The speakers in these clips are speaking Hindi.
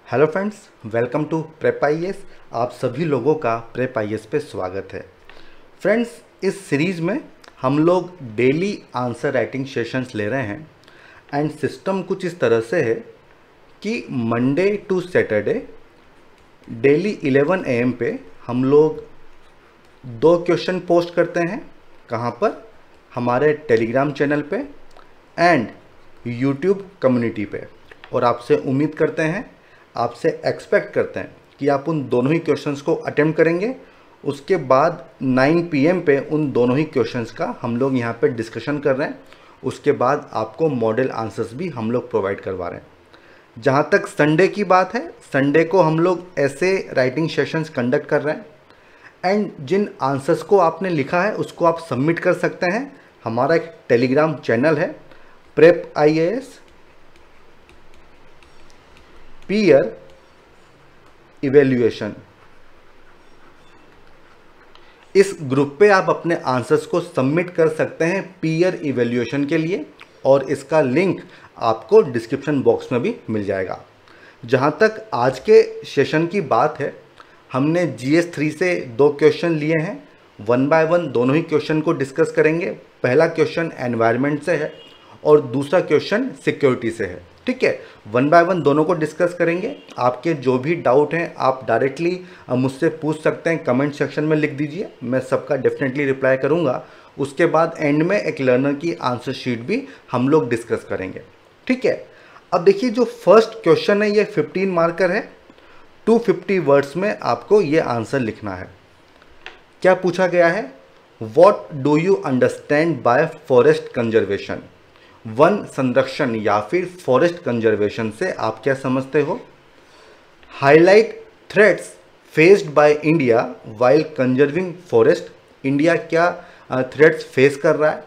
Hello friends, welcome to prep IAS. आप सभी लोगों का प्रेप आईएएस पे स्वागत है। फ्रेंड्स, इस सीरीज़ में हम लोग डेली आंसर राइटिंग सेशंस ले रहे हैं एंड सिस्टम कुछ इस तरह से है कि Monday to Saturday daily 11 AM पे हम लोग 2 क्वेश्चन पोस्ट करते हैं। कहाँ पर? हमारे टेलीग्राम चैनल पे एंड यूट्यूब कम्युनिटी पे। और आपसे उम्मीद करते हैं, आपसे एक्सपेक्ट करते हैं कि आप उन दोनों ही क्वेश्चंस को अटेम्प्ट करेंगे। उसके बाद 9 PM पे उन दोनों ही क्वेश्चंस का हम लोग यहाँ पे डिस्कशन कर रहे हैं। उसके बाद आपको मॉडल आंसर्स भी हम लोग प्रोवाइड करवा रहे हैं। जहाँ तक संडे की बात है, संडे को हम लोग ऐसे राइटिंग सेशंस कंडक्ट कर रहे हैं एंड जिन आंसर्स को आपने लिखा है उसको आप सबमिट कर सकते हैं। हमारा एक टेलीग्राम चैनल है, प्रेप आईएएस पीयर इवेल्युएशन। इस ग्रुप पे आप अपने आंसर्स को सबमिट कर सकते हैं पीयर इवेल्युएशन के लिए, और इसका लिंक आपको डिस्क्रिप्शन बॉक्स में भी मिल जाएगा। जहां तक आज के सेशन की बात है, हमने GS 3 से 2 क्वेश्चन लिए हैं। 1 बाय 1 दोनों ही क्वेश्चन को डिस्कस करेंगे। पहला क्वेश्चन एनवायरनमेंट से है और दूसरा क्वेश्चन सिक्योरिटी से है। ठीक है, 1 बाय 1 दोनों को डिस्कस करेंगे। आपके जो भी डाउट हैं आप डायरेक्टली मुझसे पूछ सकते हैं, कमेंट सेक्शन में लिख दीजिए, मैं सबका डेफिनेटली रिप्लाई करूंगा। उसके बाद एंड में एक लर्नर की आंसर शीट भी हम लोग डिस्कस करेंगे। ठीक है, अब देखिए जो फर्स्ट क्वेश्चन है ये 15 मार्कर है। 250 वर्ड्स में आपको ये आंसर लिखना है। क्या पूछा गया है? What do you understand by forest conservation? One संरक्षण या फिर फॉरेस्ट कंजर्वेशन से आप क्या समझते हो? Highlight threats faced by India while conserving forest. India क्या थ्रेट्स फेस कर रहा है,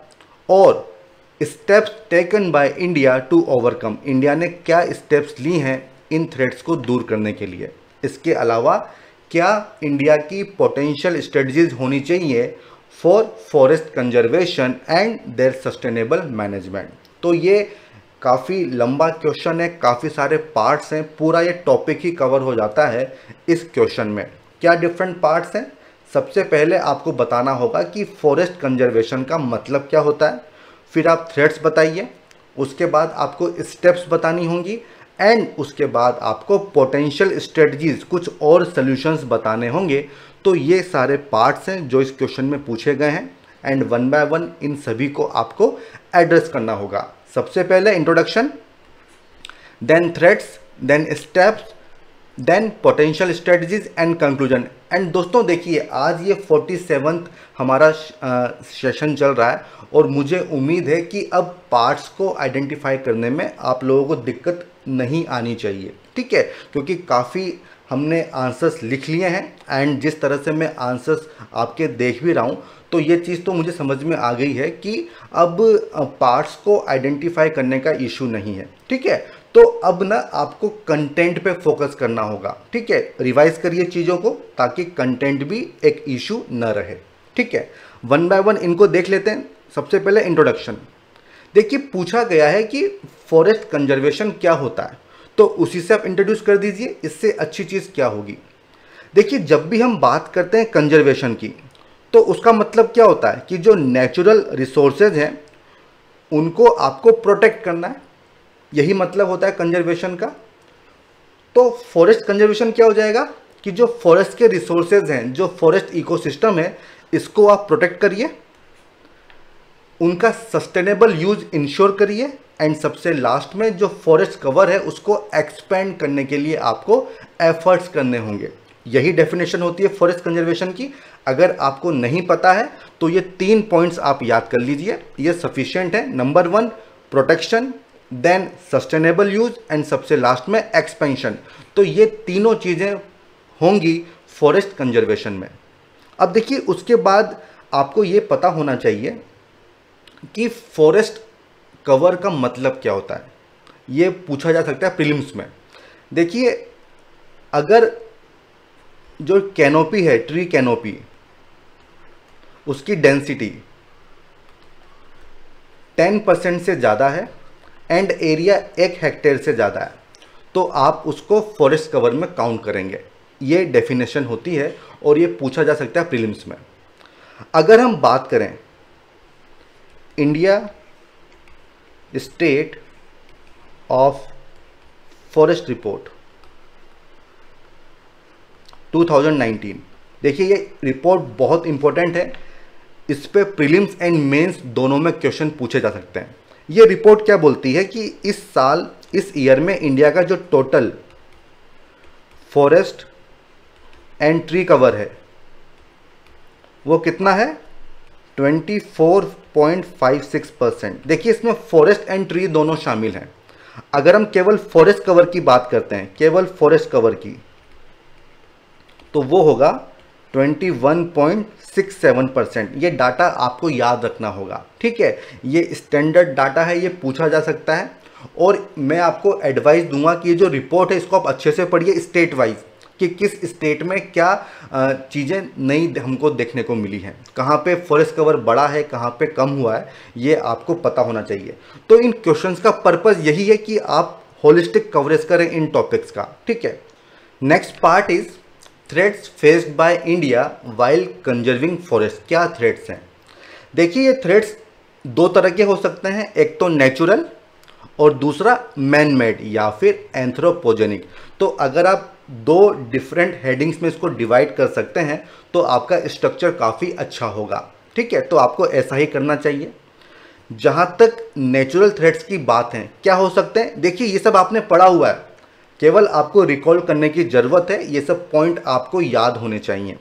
और steps taken by India to overcome. India ने क्या स्टेप्स ली हैं इन थ्रेट्स को दूर करने के लिए। इसके अलावा क्या इंडिया की पोटेंशियल स्ट्रेटजीज होनी चाहिए for forest conservation and their sustainable management. तो ये काफ़ी लंबा क्वेश्चन है, काफ़ी सारे पार्ट्स हैं, पूरा ये टॉपिक ही कवर हो जाता है इस क्वेश्चन में। क्या डिफरेंट पार्ट्स हैं? सबसे पहले आपको बताना होगा कि फॉरेस्ट कंजर्वेशन का मतलब क्या होता है, फिर आप थ्रेट्स बताइए, उसके बाद आपको स्टेप्स बतानी होंगी एंड उसके बाद आपको पोटेंशियल स्ट्रेटजीज, कुछ और सॉल्यूशंस बताने होंगे। तो ये सारे पार्ट्स हैं जो इस क्वेश्चन में पूछे गए हैं एंड 1 बाय 1 इन सभी को आपको एड्रेस करना होगा। सबसे पहले introduction, then threats, then steps, then potential strategies and conclusion. And दोस्तों देखिए, आज ये 47वां हमारा सेशन चल रहा है और मुझे उम्मीद है कि अब पार्ट्स को आइडेंटिफाई करने में आप लोगों को दिक्कत नहीं आनी चाहिए। ठीक है, क्योंकि काफ़ी हमने आंसर्स लिख लिए हैं एंड जिस तरह से मैं आंसर्स आपके देख भी रहा हूँ, तो ये चीज़ तो मुझे समझ में आ गई है कि अब पार्ट्स को आइडेंटिफाई करने का इशू नहीं है। ठीक है, तो अब ना आपको कंटेंट पे फोकस करना होगा। ठीक है, रिवाइज करिए चीज़ों को ताकि कंटेंट भी एक इशू न रहे। ठीक है, 1 बाय 1 इनको देख लेते हैं। सबसे पहले इंट्रोडक्शन। देखिए, पूछा गया है कि फॉरेस्ट कंजर्वेशन क्या होता है, तो उसी से आप इंट्रोड्यूस कर दीजिए। इससे अच्छी चीज़ क्या होगी? देखिए, जब भी हम बात करते हैं कंजर्वेशन की, तो उसका मतलब क्या होता है कि जो नेचुरल रिसोर्सेज हैं उनको आपको प्रोटेक्ट करना है। यही मतलब होता है कंजर्वेशन का। तो फॉरेस्ट कंजर्वेशन क्या हो जाएगा कि जो फॉरेस्ट के रिसोर्सेज हैं, जो फॉरेस्ट इकोसिस्टम है, इसको आप प्रोटेक्ट करिए, उनका सस्टेनेबल यूज इंश्योर करिए एंड सबसे लास्ट में जो फॉरेस्ट कवर है उसको एक्सपेंड करने के लिए आपको एफर्ट्स करने होंगे। यही डेफिनेशन होती है फॉरेस्ट कंजर्वेशन की। अगर आपको नहीं पता है तो ये 3 पॉइंट्स आप याद कर लीजिए, ये सफिशिएंट है। Number 1 protection, then sustainable use and सबसे लास्ट में एक्सपेंशन। तो ये तीनों चीज़ें होंगी फॉरेस्ट कंजर्वेशन में। अब देखिए, उसके बाद आपको ये पता होना चाहिए कि फॉरेस्ट कवर का मतलब क्या होता है। ये पूछा जा सकता है प्रीलिम्स में। देखिए, अगर जो कैनोपी है, ट्री कैनोपी, उसकी डेंसिटी 10% से ज़्यादा है एंड एरिया 1 हेक्टेयर से ज़्यादा है, तो आप उसको फॉरेस्ट कवर में काउंट करेंगे। ये डेफिनेशन होती है और ये पूछा जा सकता है प्रीलिम्स में। अगर हम बात करें India state of forest report 2019, देखिए ये रिपोर्ट बहुत इंपॉर्टेंट है, इस पे प्रीलिम्स एंड मेंस दोनों में क्वेश्चन पूछे जा सकते हैं। ये रिपोर्ट क्या बोलती है कि इस साल, इस ईयर में इंडिया का जो total forest and tree cover है वो कितना है, 24.56%। देखिए इसमें फॉरेस्ट एंड ट्री दोनों शामिल हैं। अगर हम केवल फॉरेस्ट कवर की बात करते हैं, केवल फॉरेस्ट कवर की, तो वो होगा 21.67%। ये डाटा आपको याद रखना होगा, ठीक है। ये स्टैंडर्ड डाटा है, ये पूछा जा सकता है। और मैं आपको एडवाइस दूंगा कि ये जो रिपोर्ट है इसको आप अच्छे से पढ़िए स्टेट वाइज, कि किस स्टेट में क्या चीज़ें नई हमको देखने को मिली हैं, कहाँ पे फॉरेस्ट कवर बढ़ा है, कहाँ पे कम हुआ है, ये आपको पता होना चाहिए। तो इन क्वेश्चंस का पर्पस यही है कि आप होलिस्टिक कवरेज करें इन टॉपिक्स का, ठीक है। Next part is threats faced by India while conserving forest. क्या थ्रेट्स हैं? देखिए ये थ्रेट्स दो तरह के हो सकते हैं, एक तो नेचुरल और दूसरा मैन मेड या फिर एंथ्रोपोजेनिक। तो अगर आप दो डिफरेंट हेडिंग्स में इसको डिवाइड कर सकते हैं तो आपका स्ट्रक्चर काफ़ी अच्छा होगा, ठीक है। तो आपको ऐसा ही करना चाहिए। जहाँ तक नेचुरल थ्रेट्स की बात है, क्या हो सकते हैं, देखिए ये सब आपने पढ़ा हुआ है, केवल आपको रिकॉल करने की ज़रूरत है, ये सब पॉइंट आपको याद होने चाहिए।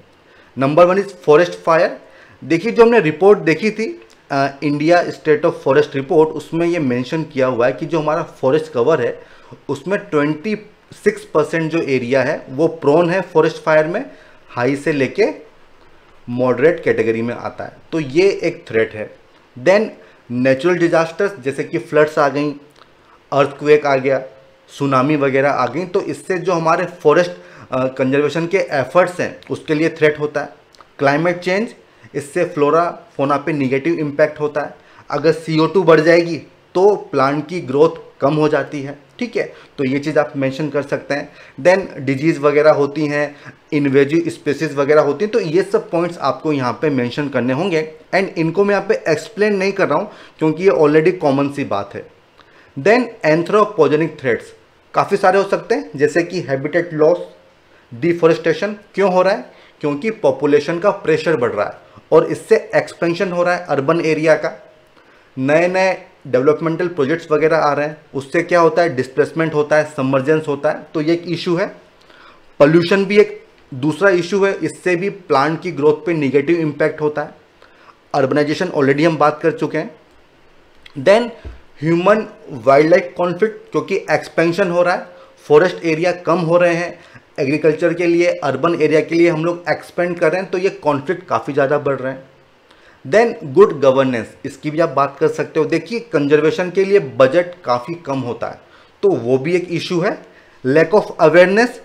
Number 1 is forest fire. देखिए जो हमने रिपोर्ट देखी थी India state of forest report, उसमें ये मेंशन किया हुआ है कि जो हमारा फॉरेस्ट कवर है उसमें 26% जो एरिया है वो प्रोन है फॉरेस्ट फायर में, हाई से लेके मॉडरेट कैटेगरी में आता है। तो ये एक थ्रेट है। देन नेचुरल डिजास्टर्स जैसे कि फ्लड्स आ गई, अर्थक्वेक आ गया, सुनामी वगैरह आ गई, तो इससे जो हमारे फॉरेस्ट कंजर्वेशन के एफर्ट्स हैं उसके लिए थ्रेट होता है। क्लाइमेट चेंज, इससे फ्लोरा फोना पे निगेटिव इम्पैक्ट होता है। अगर CO2 बढ़ जाएगी तो प्लांट की ग्रोथ कम हो जाती है, ठीक है। तो ये चीज़ आप मेंशन कर सकते हैं। देन डिजीज़ वगैरह होती हैं, इन्वेजिव स्पीसीज वगैरह होती हैं, तो ये सब पॉइंट्स आपको यहाँ पे मेंशन करने होंगे। एंड इनको मैं यहाँ पे एक्सप्लेन नहीं कर रहा हूँ क्योंकि ये ऑलरेडी कॉमन सी बात है। देन एंथ्रोपोजेनिक थ्रेट्स काफ़ी सारे हो सकते हैं, जैसे कि हैबिटेट लॉस, डिफॉरेस्टेशन। क्यों हो रहा है? क्योंकि पॉपुलेशन का प्रेशर बढ़ रहा है और इससे एक्सपेंशन हो रहा है अर्बन एरिया का, नए नए डेवलपमेंटल प्रोजेक्ट्स वगैरह आ रहे हैं, उससे क्या होता है, डिस्प्लेसमेंट होता है, सबमर्जेंस होता है, तो ये एक इशू है। पोल्यूशन भी एक दूसरा इशू है, इससे भी प्लांट की ग्रोथ पे निगेटिव इम्पैक्ट होता है। अर्बनाइजेशन ऑलरेडी हम बात कर चुके हैं। Then human wildlife conflict, क्योंकि एक्सपेंशन हो रहा है, फॉरेस्ट एरिया कम हो रहे हैं, एग्रीकल्चर के लिए, अर्बन एरिया के लिए हम लोग एक्सपेंड कर रहे हैं, तो ये कॉन्फ्लिक्ट काफ़ी ज़्यादा बढ़ रहे हैं। देन गुड गवर्नेंस, इसकी भी आप बात कर सकते हो। देखिए कंजर्वेशन के लिए बजट काफ़ी कम होता है, तो वो भी एक इशू है। लैक ऑफ अवेयरनेस,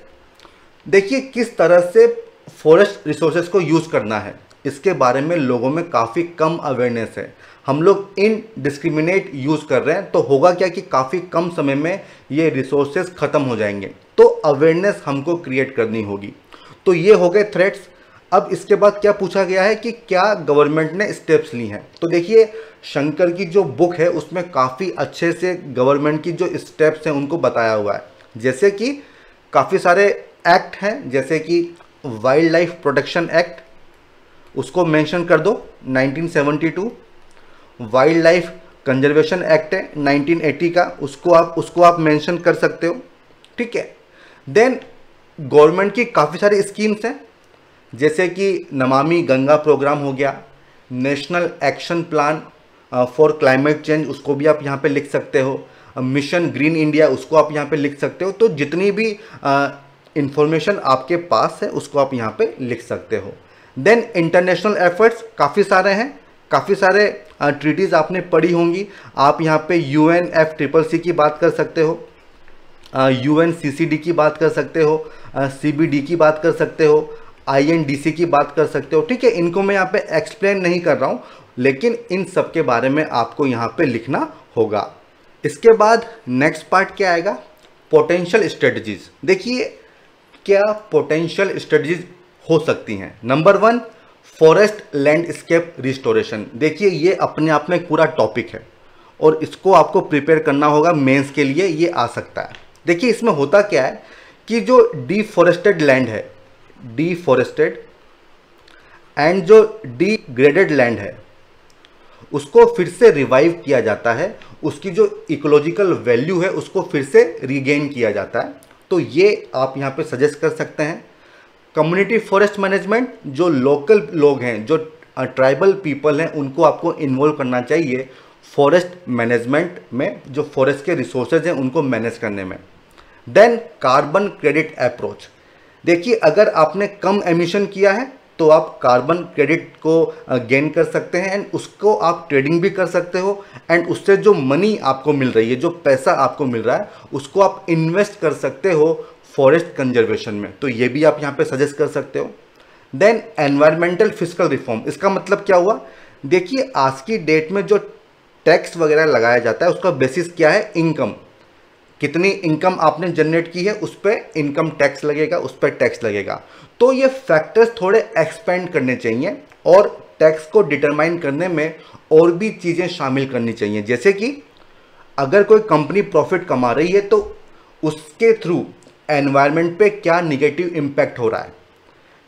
देखिए किस तरह से फॉरेस्ट रिसोर्सेज को यूज़ करना है, इसके बारे में लोगों में काफ़ी कम अवेयरनेस है। हम लोग इनडिस्क्रिमिनेट यूज़ कर रहे हैं, तो होगा क्या कि काफ़ी कम समय में ये रिसोर्सेज ख़त्म हो जाएंगे। तो अवेयरनेस हमको क्रिएट करनी होगी। तो ये हो गए थ्रेट्स। अब इसके बाद क्या पूछा गया है कि क्या गवर्नमेंट ने स्टेप्स ली हैं। तो देखिए शंकर की जो बुक है उसमें काफ़ी अच्छे से गवर्नमेंट की जो स्टेप्स हैं उनको बताया हुआ है। जैसे कि काफ़ी सारे एक्ट हैं, जैसे कि वाइल्ड लाइफ प्रोटेक्शन एक्ट, उसको मेंशन कर दो 1972। वाइल्ड लाइफ कंजर्वेशन एक्ट है 1980 का, उसको आप मेंशन कर सकते हो, ठीक है। देन गवर्नमेंट की काफ़ी सारी स्कीम्स हैं, जैसे कि नमामि गंगा प्रोग्राम हो गया, national action plan for climate change, उसको भी आप यहाँ पे लिख सकते हो, मिशन ग्रीन इंडिया, उसको आप यहाँ पे लिख सकते हो। तो जितनी भी इंफॉर्मेशन आपके पास है उसको आप यहाँ पे लिख सकते हो। देन इंटरनेशनल एफर्ट्स काफ़ी सारे हैं, काफ़ी सारे ट्रीटीज़ आपने पढ़ी होंगी। आप यहाँ पे UNFCCC की बात कर सकते हो, UNCCD की बात कर सकते हो, CBD की बात कर सकते हो, INDC की बात कर सकते हो, ठीक है। इनको मैं यहाँ पे एक्सप्लेन नहीं कर रहा हूँ, लेकिन इन सब के बारे में आपको यहाँ पे लिखना होगा। इसके बाद नेक्स्ट पार्ट क्या आएगा, पोटेंशियल स्ट्रेटजीज। देखिए क्या पोटेंशियल स्ट्रेटजीज हो सकती हैं। Number 1, forest landscape restoration. देखिए ये अपने आप में पूरा टॉपिक है और इसको आपको प्रिपेयर करना होगा मेंस के लिए, ये आ सकता है। देखिए इसमें होता क्या है कि जो डिफॉरेस्टेड लैंड है, डिफॉरेस्टेड एंड जो डिग्रेडेड लैंड है उसको फिर से रिवाइव किया जाता है, उसकी जो इकोलॉजिकल वैल्यू है उसको फिर से रीगेन किया जाता है। तो ये आप यहाँ पे सजेस्ट कर सकते हैं। कम्युनिटी फॉरेस्ट मैनेजमेंट, जो लोकल लोग हैं, जो ट्राइबल पीपल हैं, उनको आपको इन्वॉल्व करना चाहिए फॉरेस्ट मैनेजमेंट में, जो फॉरेस्ट के रिसोर्सेज हैं उनको मैनेज करने में। Then carbon credit approach. देखिए अगर आपने कम एमिशन किया है तो आप कार्बन क्रेडिट को गेन कर सकते हैं एंड उसको आप ट्रेडिंग भी कर सकते हो एंड उससे जो मनी आपको मिल रही है, जो पैसा आपको मिल रहा है, उसको आप इन्वेस्ट कर सकते हो फॉरेस्ट कंजर्वेशन में। तो ये भी आप यहाँ पे सजेस्ट कर सकते हो। Then environmental fiscal reform. इसका मतलब क्या हुआ? देखिए आज की डेट में जो टैक्स वगैरह लगाया जाता है उसका बेसिस क्या है? इनकम। कितनी इनकम आपने जनरेट की है उस पर इनकम टैक्स लगेगा, उस पर टैक्स लगेगा। तो ये फैक्टर्स थोड़े एक्सपेंड करने चाहिए और टैक्स को डिटरमाइन करने में और भी चीज़ें शामिल करनी चाहिए। जैसे कि अगर कोई कंपनी प्रॉफिट कमा रही है तो उसके थ्रू एनवायरनमेंट पे क्या निगेटिव इम्पैक्ट हो रहा है,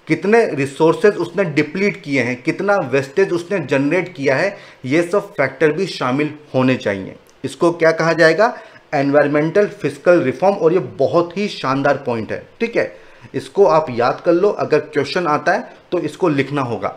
कितने रिसोर्सेज उसने डिप्लीट किए हैं, कितना वेस्टेज उसने जनरेट किया है, ये सब फैक्टर भी शामिल होने चाहिए। इसको क्या कहा जाएगा? Environmental fiscal reform. और ये बहुत ही शानदार पॉइंट है, ठीक है, इसको आप याद कर लो। अगर क्वेश्चन आता है तो इसको लिखना होगा।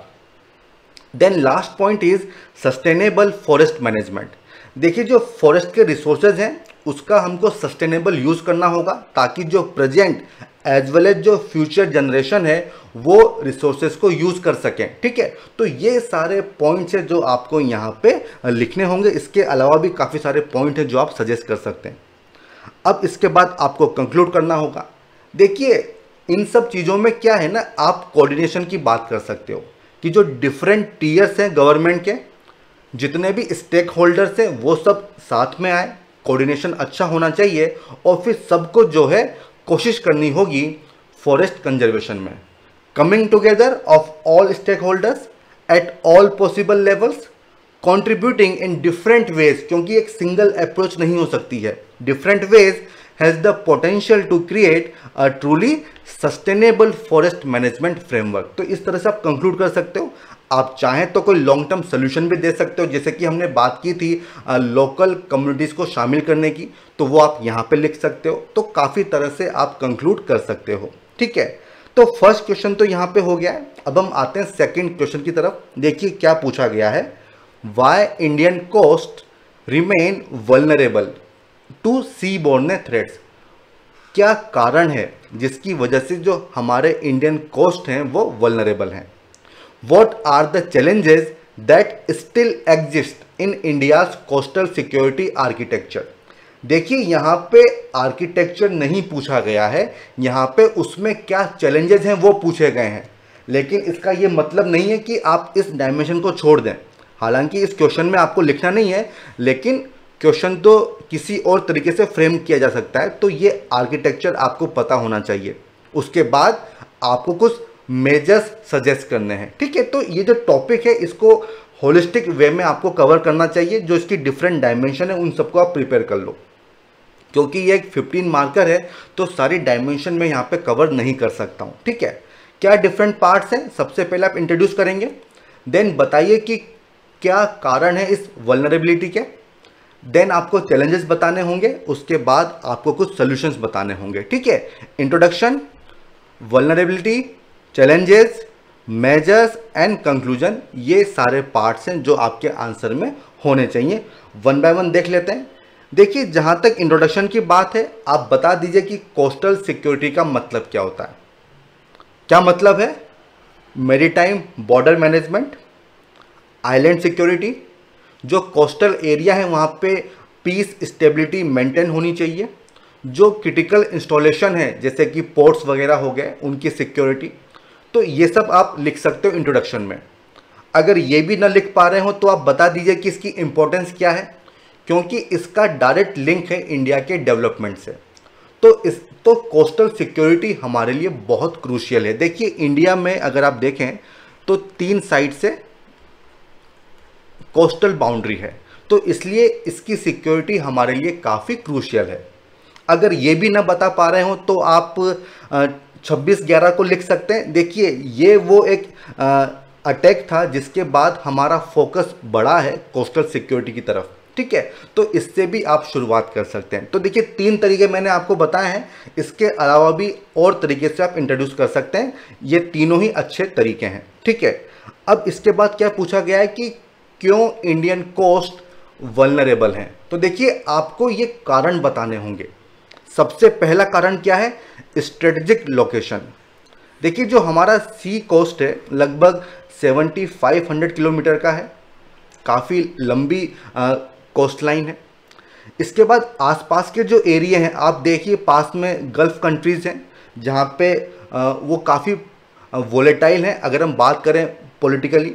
Then last point is sustainable forest management. देखिए जो फॉरेस्ट के रिसोर्सेज हैं उसका हमको सस्टेनेबल यूज करना होगा ताकि जो प्रेजेंट एज वेल एज जो फ्यूचर जनरेशन है वो रिसोर्सेज को यूज कर सकें, ठीक है। तो ये सारे पॉइंट्स हैं जो आपको यहाँ पे लिखने होंगे। इसके अलावा भी काफ़ी सारे पॉइंट हैं जो आप सजेस्ट कर सकते हैं। अब इसके बाद आपको कंक्लूड करना होगा। देखिए इन सब चीज़ों में क्या है ना, आप कोऑर्डिनेशन की बात कर सकते हो कि जो डिफरेंट टीयर्स हैं गवर्नमेंट के, जितने भी स्टेक होल्डर्स हैं वो सब साथ में आए, कोऑर्डिनेशन अच्छा होना चाहिए और फिर सबको जो है कोशिश करनी होगी फॉरेस्ट कंजर्वेशन में। Coming together of all stakeholders at all possible levels, contributing in different ways, क्योंकि एक सिंगल अप्रोच नहीं हो सकती है। Different ways has the potential to create a truly sustainable forest management framework. तो इस तरह से आप कंक्लूड कर सकते हो। आप चाहें तो कोई लॉन्ग टर्म सोल्यूशन भी दे सकते हो, जैसे कि हमने बात की थी लोकल कम्युनिटीज़ को शामिल करने की, तो वो आप यहाँ पे लिख सकते हो। तो काफ़ी तरह से आप कंक्लूड कर सकते हो, ठीक है। तो फर्स्ट क्वेश्चन तो यहाँ पे हो गया है। अब हम आते हैं सेकेंड क्वेश्चन की तरफ। देखिए क्या पूछा गया है, why Indian coast remain vulnerable to seaborne threats. क्या कारण है जिसकी वजह से जो हमारे इंडियन कोस्ट हैं वो वल्नरेबल हैं। What are the challenges that still exist in India's coastal security architecture? देखिए यहाँ पे आर्किटेक्चर नहीं पूछा गया है, यहाँ पे उसमें क्या चैलेंजेस हैं वो पूछे गए हैं। लेकिन इसका ये मतलब नहीं है कि आप इस डायमेंशन को छोड़ दें। हालांकि इस क्वेश्चन में आपको लिखना नहीं है, लेकिन क्वेश्चन तो किसी और तरीके से फ्रेम किया जा सकता है। तो ये आर्किटेक्चर आपको पता होना चाहिए। उसके बाद आपको कुछ मेजर्स सजेस्ट करने हैं, ठीक है। तो ये जो टॉपिक है इसको होलिस्टिक वे में आपको कवर करना चाहिए। जो इसकी डिफरेंट डायमेंशन है उन सबको आप प्रिपेयर कर लो, क्योंकि ये एक 15 मार्कर है तो सारी डायमेंशन में यहाँ पे कवर नहीं कर सकता हूँ, ठीक है। क्या डिफरेंट पार्ट्स हैं, सबसे पहले आप इंट्रोड्यूस करेंगे, देन बताइए कि क्या कारण है इस वल्नरेबिलिटी के, देन आपको चैलेंजेस बताने होंगे, उसके बाद आपको कुछ सॉल्यूशंस बताने होंगे, ठीक है। Introduction, vulnerability, challenges, measures and conclusion, ये सारे पार्ट्स हैं जो आपके आंसर में होने चाहिए। वन बाय वन देख लेते हैं। देखिए जहां तक इंट्रोडक्शन की बात है, आप बता दीजिए कि कोस्टल सिक्योरिटी का मतलब क्या होता है। क्या मतलब है? Maritime border management, island security, जो कोस्टल एरिया है वहां पे पीस स्टेबिलिटी मेंटेन होनी चाहिए, जो क्रिटिकल इंस्टॉलेशन है जैसे कि पोर्ट्स वगैरह हो गए उनकी सिक्योरिटी। तो ये सब आप लिख सकते हो इंट्रोडक्शन में। अगर ये भी ना लिख पा रहे हो तो आप बता दीजिए कि इसकी इंपॉर्टेंस क्या है, क्योंकि इसका डायरेक्ट लिंक है इंडिया के डेवलपमेंट से। तो कोस्टल सिक्योरिटी हमारे लिए बहुत क्रूशियल है। देखिए इंडिया में अगर आप देखें तो 3 साइड से कोस्टल बाउंड्री है, तो इसलिए इसकी सिक्योरिटी हमारे लिए काफ़ी क्रूशियल है। अगर ये भी ना बता पा रहे हो तो आप 26/11 को लिख सकते हैं। देखिए ये वो एक अटैक था जिसके बाद हमारा फोकस बढ़ा है कोस्टल सिक्योरिटी की तरफ, ठीक है। तो इससे भी आप शुरुआत कर सकते हैं। तो देखिए 3 तरीके मैंने आपको बताए हैं, इसके अलावा भी और तरीके से आप इंट्रोड्यूस कर सकते हैं। ये तीनों ही अच्छे तरीके हैं, ठीक है। अब इसके बाद क्या पूछा गया है कि क्यों इंडियन कोस्ट वल्नरेबल हैं। तो देखिए आपको ये कारण बताने होंगे। सबसे पहला कारण क्या है, स्ट्रेटेजिक लोकेशन। देखिए जो हमारा सी कोस्ट है लगभग 7500 किलोमीटर का है, काफ़ी लंबी कोस्ट लाइन है। इसके बाद आसपास के जो एरिया हैं आप देखिए, पास में गल्फ कंट्रीज़ हैं जहाँ पे वो काफ़ी वोलेटाइल हैं अगर हम बात करें पॉलिटिकली।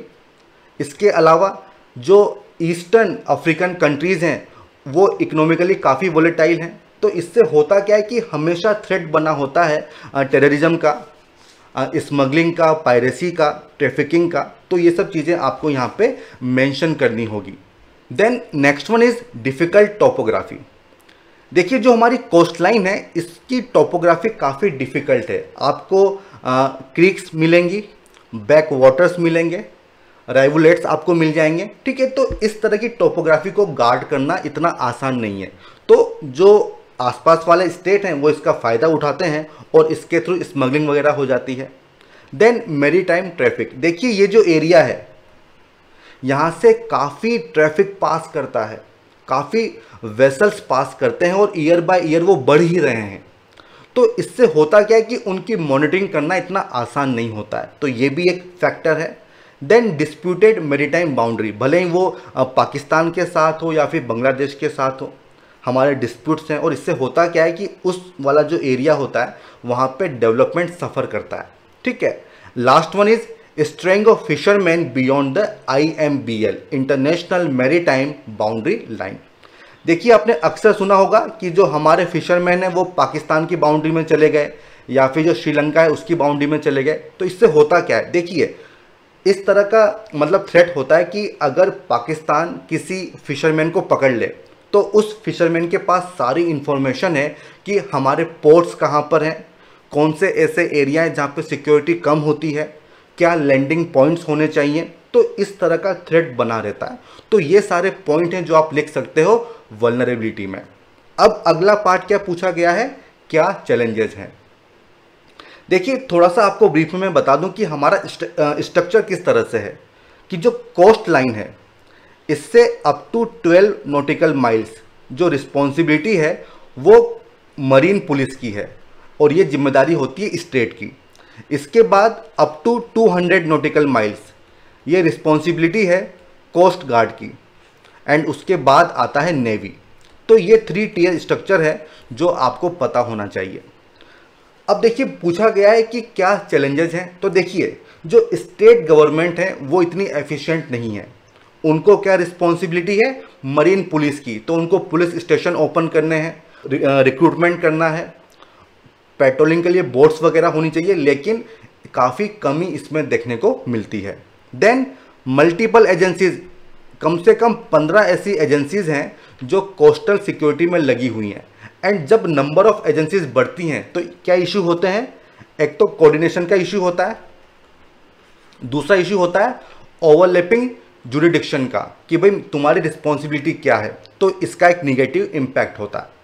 इसके अलावा जो ईस्टर्न अफ्रीकन कंट्रीज़ हैं वो इकोनॉमिकली काफ़ी वोलेटाइल हैं। तो इससे होता क्या है कि हमेशा थ्रेट बना होता है टेररिज्म का, स्मगलिंग का, पायरेसी का, ट्रैफिकिंग का। तो ये सब चीज़ें आपको यहाँ पे मेंशन करनी होगी। Then next one is difficult topography. देखिए जो हमारी कोस्ट लाइन है इसकी टोपोग्राफी काफ़ी डिफ़िकल्ट है। आपको क्रीक्स मिलेंगी, बैक वाटर्स मिलेंगे, राइवुलेट्स आपको मिल जाएंगे, ठीक है। तो इस तरह की टोपोग्राफी को गार्ड करना इतना आसान नहीं है। तो जो आसपास वाले स्टेट हैं वो इसका फ़ायदा उठाते हैं और इसके थ्रू स्मगलिंग वगैरह हो जाती है। Then maritime traffic. देखिए ये जो एरिया है यहाँ से काफ़ी ट्रैफिक पास करता है, काफ़ी वेसल्स पास करते हैं और ईयर बाय ईयर वो बढ़ ही रहे हैं। तो इससे होता क्या है कि उनकी मॉनिटरिंग करना इतना आसान नहीं होता है। तो ये भी एक फैक्टर है। देन डिस्प्यूटेड मैरीटाइम बाउंड्री, भले ही वो पाकिस्तान के साथ हो या फिर बांग्लादेश के साथ हो, हमारे डिस्प्यूट्स हैं। और इससे होता क्या है कि उस वाला जो एरिया होता है वहाँ पे डेवलपमेंट सफ़र करता है, ठीक है। Last one is string of fisherman beyond the IMBL, international maritime boundary line. देखिए आपने अक्सर सुना होगा कि जो हमारे फिशरमैन हैं वो पाकिस्तान की बाउंड्री में चले गए या फिर जो श्रीलंका है उसकी बाउंड्री में चले गए। तो इससे होता क्या है, देखिए इस तरह का मतलब थ्रेट होता है कि अगर पाकिस्तान किसी फिशरमैन को पकड़ ले तो उस फिशरमैन के पास सारी इंफॉर्मेशन है कि हमारे पोर्ट्स कहाँ पर हैं, कौन से ऐसे एरिया हैं जहाँ पे सिक्योरिटी कम होती है, क्या लैंडिंग पॉइंट्स होने चाहिए। तो इस तरह का थ्रेट बना रहता है। तो ये सारे पॉइंट हैं जो आप लिख सकते हो वल्नरेबिलिटी में। अब अगला पार्ट क्या पूछा गया है, क्या चैलेंजेस हैं। देखिए थोड़ा सा आपको ब्रीफ में बता दूं कि हमारा स्ट्रक्चर किस तरह से है कि जो कोस्ट लाइन है इससे अप टू 12 नॉटिकल माइल्स जो रिस्पॉन्सिबिलिटी है वो मरीन पुलिस की है और ये जिम्मेदारी होती है स्टेट की। इसके बाद अप टू 200 नॉटिकल माइल्स ये रिस्पॉन्सिबिलिटी है कोस्ट गार्ड की, एंड उसके बाद आता है नेवी। तो ये 3 टियर स्ट्रक्चर है जो आपको पता होना चाहिए। अब देखिए पूछा गया है कि क्या चैलेंजेस हैं। तो देखिए जो स्टेट गवर्नमेंट है वो इतनी एफिशिएंट नहीं है। उनको क्या रिस्पॉन्सिबिलिटी है, मरीन पुलिस की। तो उनको पुलिस स्टेशन ओपन करने हैं, रिक्रूटमेंट करना है, पेट्रोलिंग के लिए बोट्स वगैरह होनी चाहिए, लेकिन काफ़ी कमी इसमें देखने को मिलती है। देन मल्टीपल एजेंसीज, कम से कम 15 ऐसी एजेंसीज हैं जो कोस्टल सिक्योरिटी में लगी हुई हैं। एंड जब नंबर ऑफ एजेंसीज बढ़ती हैं तो क्या इशू होते हैं, एक तो कोऑर्डिनेशन का इशू होता है, दूसरा इशू होता है ओवरलैपिंग जुरिडिक्शन का कि भाई तुम्हारी रिस्पॉन्सिबिलिटी क्या है। तो इसका एक निगेटिव इम्पैक्ट होता है।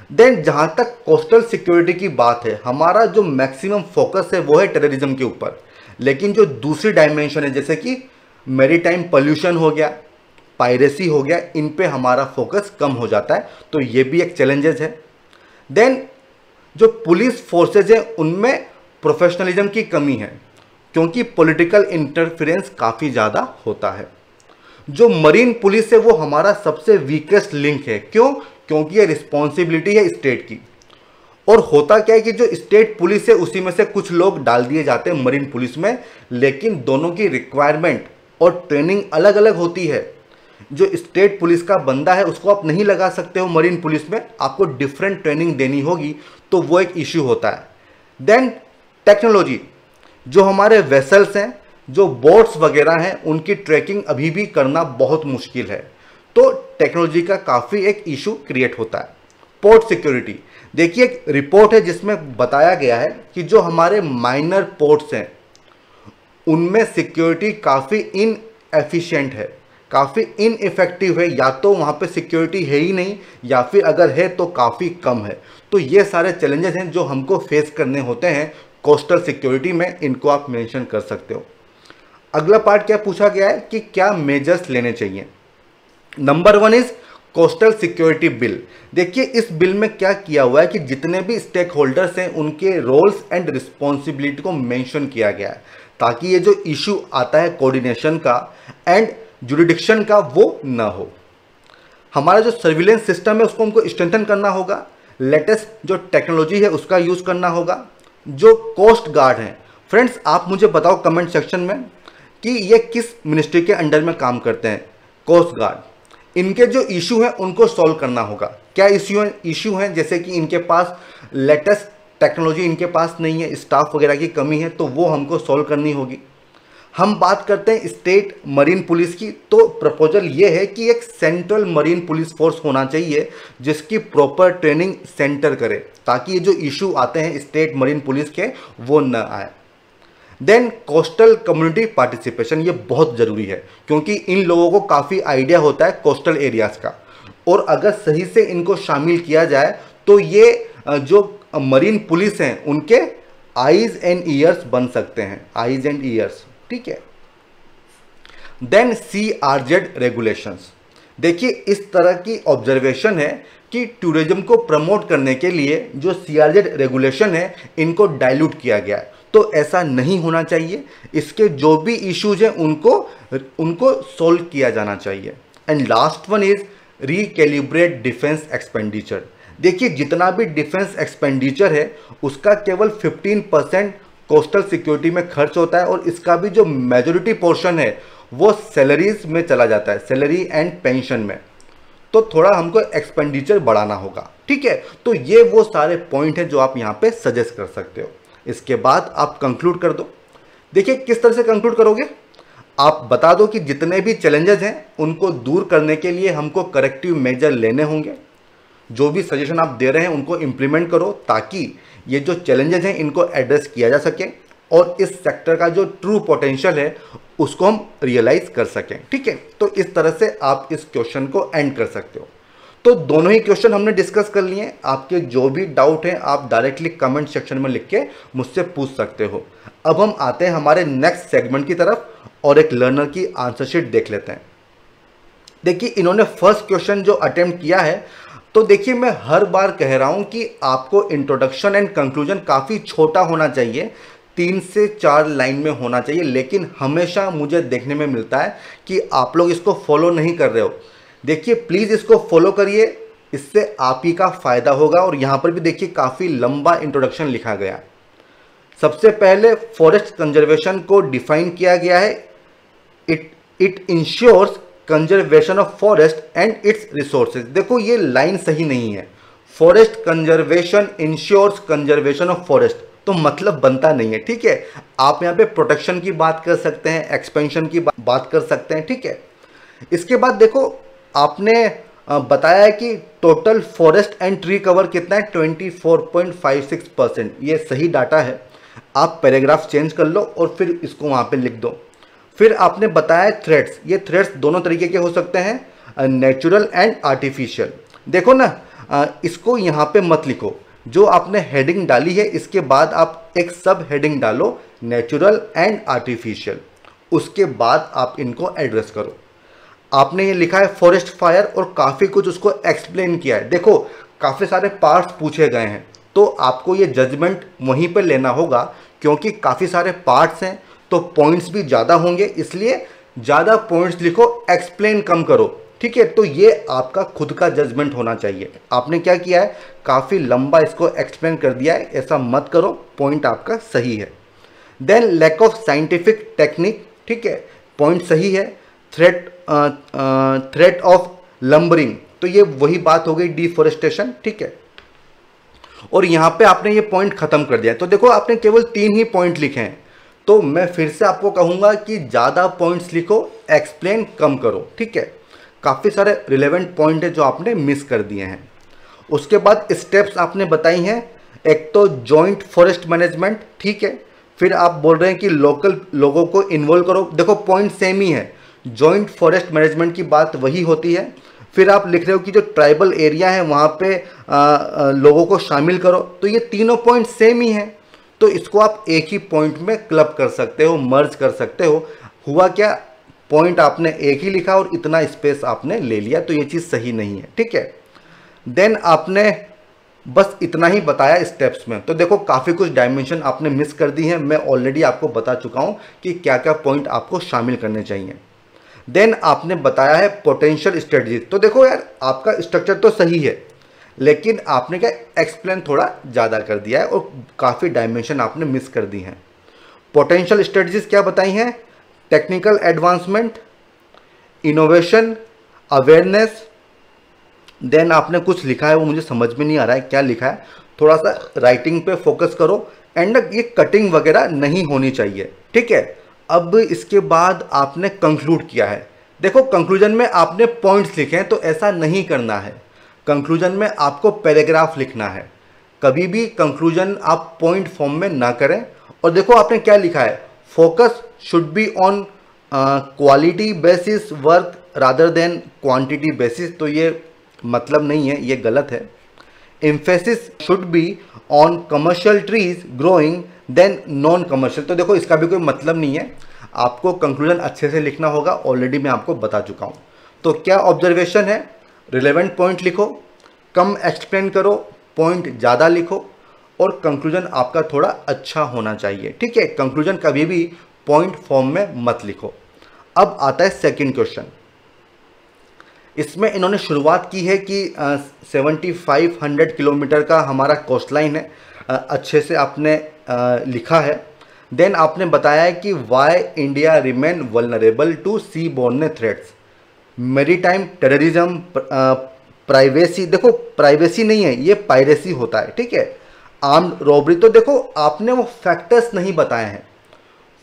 देन जहाँ तक कोस्टल सिक्योरिटी की बात है, हमारा जो मैक्सिमम फोकस है वो है टेररिज्म के ऊपर, लेकिन जो दूसरी डायमेंशन है जैसे कि मैरीटाइम पोल्यूशन हो गया, पायरेसी हो गया, इन पे हमारा फोकस कम हो जाता है। तो ये भी एक चैलेंजेस है। देन जो पुलिस फोर्सेज है उनमें प्रोफेशनलिज्म की कमी है क्योंकि पॉलिटिकल इंटरफेरेंस काफ़ी ज़्यादा होता है। जो मरीन पुलिस है वो हमारा सबसे वीकेस्ट लिंक है। क्यों? क्योंकि ये रिस्पॉन्सिबिलिटी है स्टेट की। और होता क्या है कि जो स्टेट पुलिस है उसी में से कुछ लोग डाल दिए जाते हैं मरीन पुलिस में, लेकिन दोनों की रिक्वायरमेंट और ट्रेनिंग अलग अलग होती है। जो स्टेट पुलिस का बंदा है उसको आप नहीं लगा सकते हो मरीन पुलिस में, आपको डिफरेंट ट्रेनिंग देनी होगी, तो वो एक इश्यू होता है। देन टेक्नोलॉजी, जो हमारे वेसल्स हैं, जो बोट्स वगैरह हैं, उनकी ट्रैकिंग अभी भी करना बहुत मुश्किल है, तो टेक्नोलॉजी का काफ़ी एक इशू क्रिएट होता है। पोर्ट सिक्योरिटी, देखिए एक रिपोर्ट है जिसमें बताया गया है कि जो हमारे माइनर पोर्ट्स हैं उनमें सिक्योरिटी काफ़ी इनएफिशिएंट है, काफ़ी इनइफेक्टिव है, या तो वहाँ पे सिक्योरिटी है ही नहीं या फिर अगर है तो काफ़ी कम है। तो ये सारे चैलेंजेस हैं जो हमको फेस करने होते हैं कोस्टल सिक्योरिटी में, इनको आप मेंशन कर सकते हो। अगला पार्ट क्या पूछा गया है कि क्या मेजर्स लेने चाहिए। Number 1 is coastal security bill. देखिए इस बिल में क्या किया हुआ है कि जितने भी स्टेक होल्डर्स हैं उनके रोल्स एंड रिस्पॉन्सिबिलिटी को मेंशन किया गया है, ताकि ये जो इशू आता है कोऑर्डिनेशन का एंड जुरिडिक्शन का वो ना हो। हमारा जो सर्विलेंस सिस्टम है उसको हमको स्ट्रेंथन करना होगा, लेटेस्ट जो टेक्नोलॉजी है उसका यूज़ करना होगा। जो कोस्ट गार्ड हैं, फ्रेंड्स आप मुझे बताओ कमेंट सेक्शन में कि ये किस मिनिस्ट्री के अंडर में काम करते हैं, कोस्ट गार्ड। इनके जो इशू हैं उनको सॉल्व करना होगा। क्या इशू हैं जैसे कि इनके पास लेटेस्ट टेक्नोलॉजी इनके पास नहीं है, स्टाफ वगैरह की कमी है, तो वो हमको सॉल्व करनी होगी। हम बात करते हैं स्टेट मरीन पुलिस की, तो प्रपोजल ये है कि एक सेंट्रल मरीन पुलिस फोर्स होना चाहिए जिसकी प्रॉपर ट्रेनिंग सेंटर करे, ताकि ये जो इशू आते हैं स्टेट मरीन पुलिस के वो न आए। देन कोस्टल कम्युनिटी पार्टिसिपेशन, ये बहुत ज़रूरी है क्योंकि इन लोगों को काफ़ी आइडिया होता है कोस्टल एरियाज़ का, और अगर सही से इनको शामिल किया जाए तो ये जो मरीन पुलिस हैं उनके आईज एंड ईयर्स बन सकते हैं, आईज एंड ईयर्स, ठीक है। देन CRZ रेगुलेशंस, देखिए इस तरह की ऑब्जर्वेशन है कि टूरिज्म को प्रमोट करने के लिए जो CRZ रेगुलेशन है इनको डाइल्यूट किया गया है, तो ऐसा नहीं होना चाहिए। इसके जो भी इश्यूज हैं उनको सोल्व किया जाना चाहिए। And last one is recalibrate defence expenditure. देखिए जितना भी डिफेंस एक्सपेंडिचर है उसका केवल 15% कोस्टल सिक्योरिटी में खर्च होता है, और इसका भी जो मेजॉरिटी पोर्शन है वो सैलरीज में चला जाता है, सैलरी एंड पेंशन में, तो थोड़ा हमको एक्सपेंडिचर बढ़ाना होगा, ठीक है। तो ये वो सारे पॉइंट हैं जो आप यहाँ पे सजेस्ट कर सकते हो। इसके बाद आप कंक्लूड कर दो। देखिए किस तरह से कंक्लूड करोगे, आप बता दो कि जितने भी चैलेंजेस हैं उनको दूर करने के लिए हमको करेक्टिव मेजर लेने होंगे। जो भी सजेशन आप दे रहे हैं उनको इम्प्लीमेंट करो ताकि ये जो चैलेंजेस हैं इनको एड्रेस किया जा सके और इस सेक्टर का जो ट्रू पोटेंशियल है उसको हम रियलाइज कर सकें, ठीक है। तो इस तरह से आप इस क्वेश्चन को एंड कर सकते हो। तो दोनों ही क्वेश्चन हमने डिस्कस कर लिए। आपके जो भी डाउट हैं आप डायरेक्टली कमेंट सेक्शन में लिख के मुझसे पूछ सकते हो। अब हम आते हैं हमारे नेक्स्ट सेगमेंट की तरफ और एक लर्नर की आंसर शीट देख लेते हैं। देखिए इन्होंने फर्स्ट क्वेश्चन जो अटेम्प्ट किया है, तो देखिए मैं हर बार कह रहा हूं कि आपको इंट्रोडक्शन एंड कंक्लूजन काफ़ी छोटा होना चाहिए, 3 से 4 लाइन में होना चाहिए, लेकिन हमेशा मुझे देखने में मिलता है कि आप लोग इसको फॉलो नहीं कर रहे हो। देखिए प्लीज़ इसको फॉलो करिए, इससे आप ही का फ़ायदा होगा। और यहाँ पर भी देखिए काफ़ी लंबा इंट्रोडक्शन लिखा गया। सबसे पहले फॉरेस्ट कंजर्वेशन को डिफाइन किया गया है, it ensures conservation of forest and its resources. देखो ये लाइन सही नहीं है, forest conservation ensures conservation of forest, तो मतलब बनता नहीं है, ठीक है। आप यहाँ पे प्रोटेक्शन की बात कर सकते हैं, एक्सपेंशन की बात कर सकते हैं, ठीक है। इसके बाद देखो आपने बताया है कि total forest and tree cover कितना है, 24.56%, ये सही डाटा है। आप पैराग्राफ चेंज कर लो और फिर इसको वहाँ पे लिख दो। फिर आपने बताया थ्रेड्स, ये थ्रेड्स दोनों तरीके के हो सकते हैं, नेचुरल एंड आर्टिफिशियल। देखो ना, इसको यहाँ पे मत लिखो, जो आपने हेडिंग डाली है इसके बाद आप एक सब हेडिंग डालो, नेचुरल एंड आर्टिफिशियल, उसके बाद आप इनको एड्रेस करो। आपने ये लिखा है फॉरेस्ट फायर और काफ़ी कुछ उसको एक्सप्लेन किया है। देखो काफ़ी सारे पार्ट्स पूछे गए हैं, तो आपको ये जजमेंट वहीं पर लेना होगा, क्योंकि काफ़ी सारे पार्ट्स हैं तो पॉइंट्स भी ज़्यादा होंगे, इसलिए ज़्यादा पॉइंट्स लिखो, एक्सप्लेन कम करो, ठीक है। तो ये आपका खुद का जजमेंट होना चाहिए। आपने क्या किया है, काफ़ी लंबा इसको एक्सप्लेन कर दिया है, ऐसा मत करो, पॉइंट आपका सही है। Then lack of scientific technique, ठीक है, पॉइंट सही है। थ्रेट ऑफ लंबरिंग, तो ये वही बात हो गई डिफोरेस्टेशन, ठीक है। और यहाँ पे आपने ये पॉइंट खत्म कर दिया। तो देखो आपने केवल 3 ही पॉइंट लिखे हैं, तो मैं फिर से आपको कहूँगा कि ज़्यादा पॉइंट्स लिखो, एक्सप्लेन कम करो, ठीक है। काफ़ी सारे रिलेवेंट पॉइंट है जो आपने मिस कर दिए हैं। उसके बाद स्टेप्स आपने बताई हैं, एक तो जॉइंट फॉरेस्ट मैनेजमेंट, ठीक है। फिर आप बोल रहे हैं कि लोकल लोगों को इन्वॉल्व करो, देखो पॉइंट सेम ही है, जॉइंट फॉरेस्ट मैनेजमेंट की बात वही होती है। फिर आप लिख रहे हो कि जो ट्राइबल एरिया है वहाँ पे लोगों को शामिल करो, तो ये तीनों पॉइंट सेम ही हैं, तो इसको आप एक ही पॉइंट में क्लब कर सकते हो, मर्ज कर सकते हो। हुआ क्या, पॉइंट आपने एक ही लिखा और इतना स्पेस आपने ले लिया, तो ये चीज़ सही नहीं है, ठीक है। देन आपने बस इतना ही बताया स्टेप्स में, तो देखो काफ़ी कुछ डायमेंशन आपने मिस कर दी है। मैं ऑलरेडी आपको बता चुका हूँ कि क्या क्या पॉइंट आपको शामिल करने चाहिए। देन आपने बताया है पोटेंशियल स्ट्रेटजीज, तो देखो यार आपका स्ट्रक्चर तो सही है, लेकिन आपने क्या एक्सप्लेन थोड़ा ज़्यादा कर दिया है और काफ़ी डायमेंशन आपने मिस कर दी हैं। पोटेंशियल स्ट्रेटजीज क्या बताई हैं, technical advancement, innovation, awareness. Then आपने कुछ लिखा है वो मुझे समझ में नहीं आ रहा है क्या लिखा है, थोड़ा सा राइटिंग पे फोकस करो। एंड ये कटिंग वगैरह नहीं होनी चाहिए, ठीक है। अब इसके बाद आपने कंक्लूड किया है, देखो कंक्लूजन में आपने पॉइंट्स लिखे हैं, तो ऐसा नहीं करना है। कंक्लूजन में आपको पैराग्राफ लिखना है, कभी भी कंक्लूजन आप पॉइंट फॉर्म में ना करें। और देखो आपने क्या लिखा है, focus should be on quality basis work rather than quantity basis, तो ये मतलब नहीं है, ये गलत है। Emphasis should be on commercial trees growing then non commercial, तो देखो इसका भी कोई मतलब नहीं है, आपको कंक्लूजन अच्छे से लिखना होगा, ऑलरेडी मैं आपको बता चुका हूँ। तो क्या ऑब्जर्वेशन है, रिलेवेंट पॉइंट लिखो, कम एक्सप्लेन करो, पॉइंट ज़्यादा लिखो, और कंक्लूजन आपका थोड़ा अच्छा होना चाहिए, ठीक है। कंक्लूजन कभी भी पॉइंट फॉर्म में मत लिखो। अब आता है सेकंड क्वेश्चन। इसमें इन्होंने शुरुआत की है कि 7500 किलोमीटर का हमारा कोस्ट लाइन है, अच्छे से आपने लिखा है। देन आपने बताया है कि why India remain vulnerable to sea borne threats, maritime terrorism, privacy, देखो प्राइवेसी नहीं है ये पायरेसी होता है, ठीक है। आर्म्ड रॉबरी, तो देखो आपने वो फैक्टर्स नहीं बताए हैं।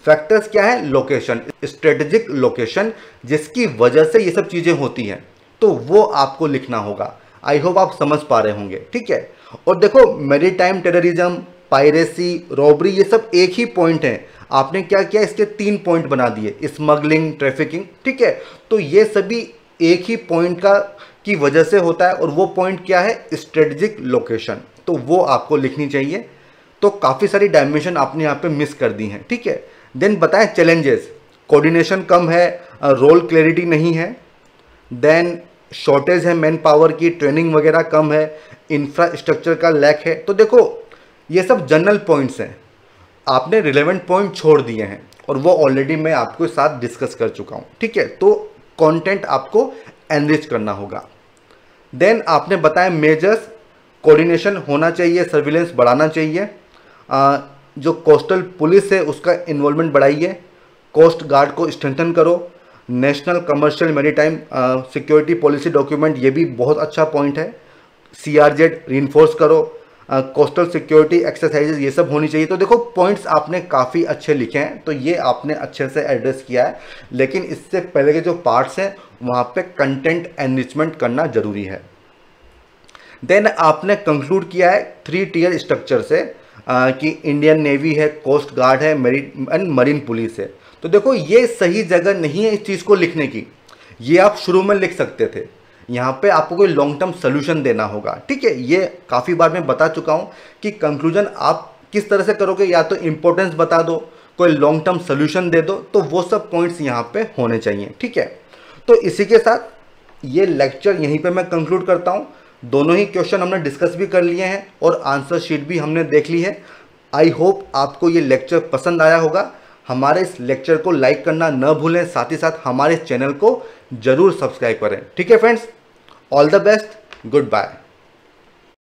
फैक्टर्स क्या है, लोकेशन, स्ट्रेटेजिक लोकेशन, जिसकी वजह से ये सब चीज़ें होती हैं, तो वो आपको लिखना होगा। आई होप आप समझ पा रहे होंगे, ठीक है। और देखो मैरीटाइम टेररिज्म, पायरेसी, रॉबरी, ये सब एक ही पॉइंट है, आपने क्या किया, इसके 3 पॉइंट बना दिए, स्मगलिंग, ट्रैफिकिंग, ठीक है। तो ये सभी एक ही पॉइंट की वजह से होता है, और वो पॉइंट क्या है, स्ट्रेटेजिक लोकेशन, तो वो आपको लिखनी चाहिए। तो काफ़ी सारी डायमेंशन आपने यहाँ पे मिस कर दी हैं, ठीक है। देन बताएं चैलेंजेस, कोऑर्डिनेशन कम है, रोल क्लैरिटी नहीं है, देन शॉर्टेज है मैन पावर की, ट्रेनिंग वगैरह कम है, इंफ्रास्ट्रक्चर का लैक है। तो देखो ये सब जनरल पॉइंट्स हैं, आपने रिलेवेंट पॉइंट छोड़ दिए हैं, और वो ऑलरेडी मैं आपके साथ डिस्कस कर चुका हूँ, ठीक है। तो कंटेंट आपको एनरिच करना होगा। देन आपने बताया मेजर्स, कोऑर्डिनेशन होना चाहिए, सर्विलेंस बढ़ाना चाहिए, जो कोस्टल पुलिस है उसका इन्वॉल्वमेंट बढ़ाइए, कोस्ट गार्ड को स्ट्रेंथन करो, national commercial maritime security policy document, ये भी बहुत अच्छा पॉइंट है, CRZ रीइंफोर्स करो, कोस्टल सिक्योरिटी एक्सरसाइजेज, ये सब होनी चाहिए। तो देखो पॉइंट्स आपने काफ़ी अच्छे लिखे हैं, तो ये आपने अच्छे से एड्रेस किया है, लेकिन इससे पहले के जो पार्ट्स हैं वहाँ पे कंटेंट एनरिचमेंट करना जरूरी है। देन आपने कंक्लूड किया है 3 टियर स्ट्रक्चर से कि इंडियन नेवी है, कोस्ट गार्ड है, मरीन पुलिस है। तो देखो ये सही जगह नहीं है इस चीज़ को लिखने की, ये आप शुरू में लिख सकते थे, यहाँ पे आपको कोई लॉन्ग टर्म सोल्यूशन देना होगा, ठीक है। ये काफ़ी बार मैं बता चुका हूँ कि कंक्लूजन आप किस तरह से करोगे, या तो इंपॉर्टेंस बता दो, कोई लॉन्ग टर्म सोल्यूशन दे दो, तो वो सब पॉइंट्स यहाँ पे होने चाहिए, ठीक है। तो इसी के साथ ये लेक्चर यहीं पे मैं कंक्लूड करता हूँ। दोनों ही क्वेश्चन हमने डिस्कस भी कर लिए हैं और आंसर शीट भी हमने देख ली है। आई होप आपको ये लेक्चर पसंद आया होगा। हमारे इस लेक्चर को लाइक करना न भूलें, साथ ही साथ हमारे चैनल को जरूर सब्सक्राइब करें, ठीक है friends. All the best, good bye.